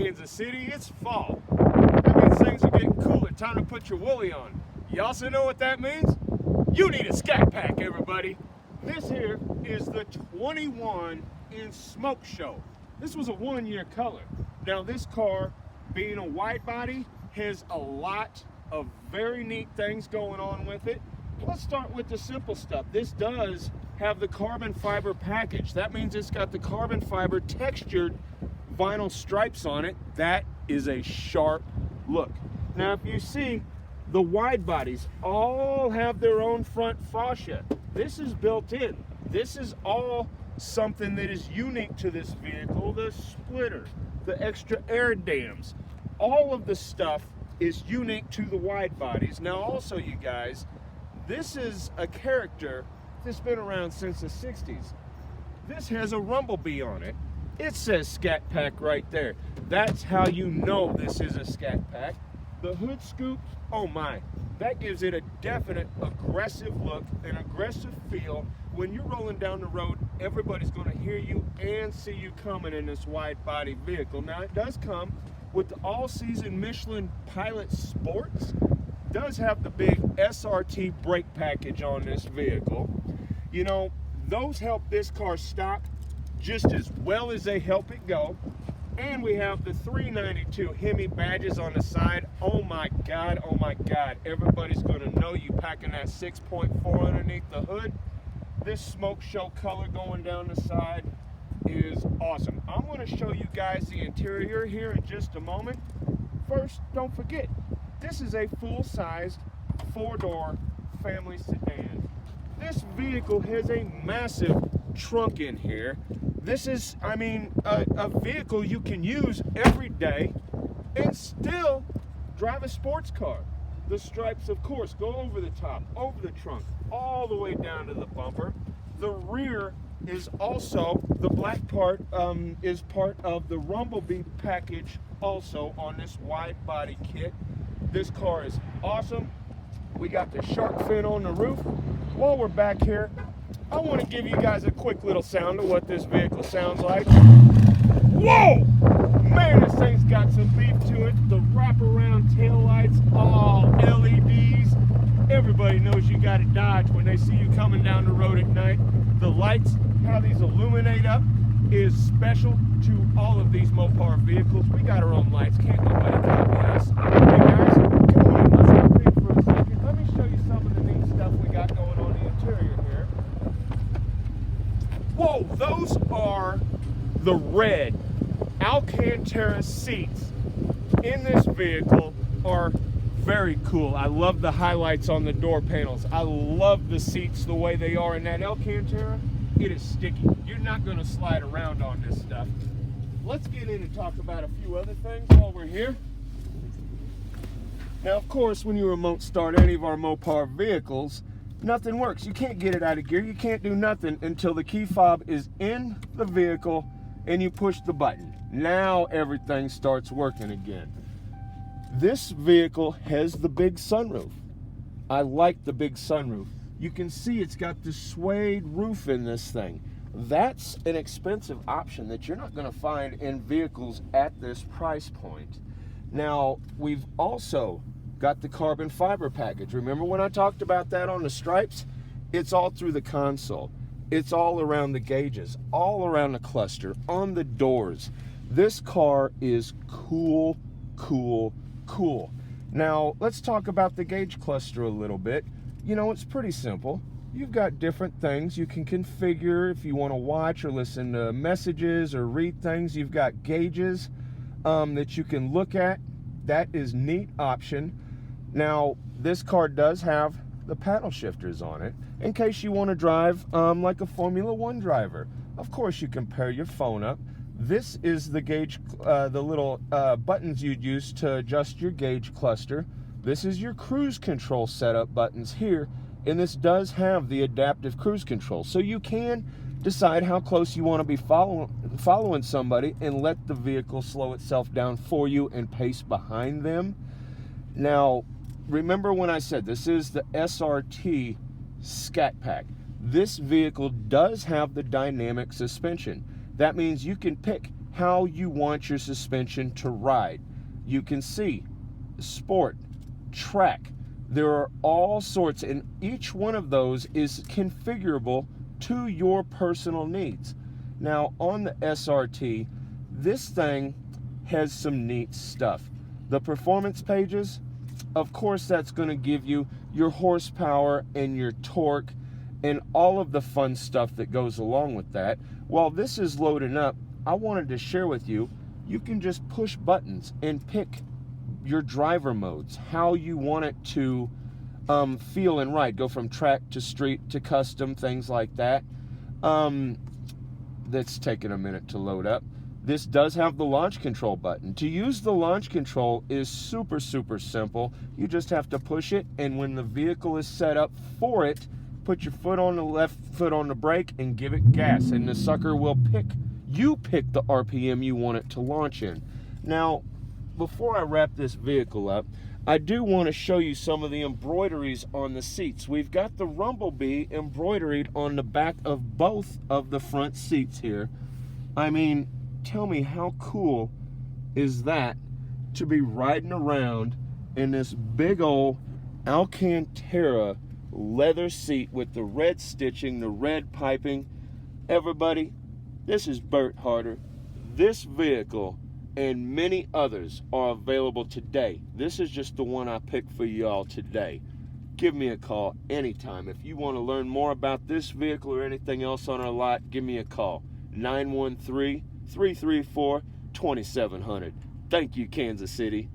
Kansas City, it's fall. That means things are getting cooler. Time to put your woolly on. You also know what that means? You need a Scat Pack, everybody. This here is the 21 in Smoke Show. This was a 1-year color. Now this car, being a wide body, has a lot of very neat things going on with it. Let's start with the simple stuff. This does have the carbon fiber package. That means it's got the carbon fiber textured vinyl stripes on it. That is a sharp look. Now if you see, the wide bodies all have their own front fascia. This is built in. This is all something that is unique to this vehicle. The splitter, the extra air dams, all of the stuff is unique to the wide bodies. Now also, you guys, this is a character that's been around since the 60s. This has a rumblebee on it. It says Scat Pack right there. That's how you know this is a Scat Pack. The hood scoop, oh my, that gives it a definite aggressive look, an aggressive feel. When you're rolling down the road, everybody's going to hear you and see you coming in this wide body vehicle. Now it does come with the all-season Michelin Pilot Sports. It does have the big SRT brake package on this vehicle. You know, those help this car stop just as well as they help it go. And we have the 392 Hemi badges on the side. Oh my God, everybody's gonna know you packing that 6.4 underneath the hood. This Smoke Show color going down the side is awesome. I'm gonna show you guys the interior here in just a moment. First, don't forget, this is a full-sized 4-door family sedan. This vehicle has a massive trunk in here. This is, I mean, a vehicle you can use every day and still drive a sports car. The stripes, of course, go over the top, over the trunk, all the way down to the bumper. The rear is also, the black part is part of the Rumblebee package also on this wide body kit. This car is awesome. We got the shark fin on the roof. While we're back here, I want to give you guys a quick little sound of what this vehicle sounds like. Whoa! Man, this thing's got some beef to it. The wraparound taillights, all LEDs. Everybody knows you got to dodge when they see you coming down the road at night. The lights, how these illuminate up, is special to all of these Mopar vehicles. We got our own lights. Can't nobody copy us. Hey guys, come on in. Let's hop in for a second. Let me show you some of the neat stuff we got going on in the interior here. Whoa, those are the red Alcantara seats in this vehicle are very cool. I love the highlights on the door panels. I love the seats the way they are in that Alcantara. It is sticky. You're not going to slide around on this stuff. Let's get in and talk about a few other things while we're here. Now, of course, when you remote start any of our Mopar vehicles, nothing works. You can't get it out of gear. You can't do nothing until the key fob is in the vehicle and you push the button. Now everything starts working again. This vehicle has the big sunroof. I like the big sunroof. You can see it's got the suede roof in this thing. That's an expensive option that you're not going to find in vehicles at this price point. Now, we've also got the carbon fiber package. Remember when I talked about that on the stripes? It's all through the console. It's all around the gauges, all around the cluster, on the doors. This car is cool, cool, cool. Now, let's talk about the gauge cluster a little bit. You know, it's pretty simple. You've got different things you can configure if you want to watch or listen to messages or read things. You've got gauges that you can look at. That is neat option. Now, this car does have the paddle shifters on it in case you want to drive like a Formula One driver. Of course, you can pair your phone up. This is the gauge, the little buttons you'd use to adjust your gauge cluster. This is your cruise control setup buttons here, and this does have the adaptive cruise control. So you can decide how close you want to be following somebody and let the vehicle slow itself down for you and pace behind them. Now, remember when I said this is the SRT Scat Pack. This vehicle does have the dynamic suspension. That means you can pick how you want your suspension to ride. You can see sport, track. There are all sorts, and each one of those is configurable to your personal needs. Now on the SRT, this thing has some neat stuff. The performance pages, of course, that's going to give you your horsepower and your torque and all of the fun stuff that goes along with that. While this is loading up, I wanted to share with you, you can just push buttons and pick your driver modes, how you want it to feel and ride. Go from track to street to custom, things like that. That's taking a minute to load up. This does have the launch control button. To use the launch control is super simple. You just have to push it, and when the vehicle is set up for it, put your foot on the left foot on the brake and give it gas, and the sucker will pick the RPM you want it to launch in. Now, before I wrap this vehicle up, I do want to show you some of the embroideries on the seats. We've got the Rumblebee embroidered on the back of both of the front seats here. I mean, tell me, how cool is that to be riding around in this big old Alcantara leather seat with the red stitching, the red piping. Everybody, this is Bert Harder. This vehicle and many others are available today. This is just the one I picked for y'all today. Give me a call anytime. If you want to learn more about this vehicle or anything else on our lot, give me a call. 913-334-2700. Thank you, Kansas City.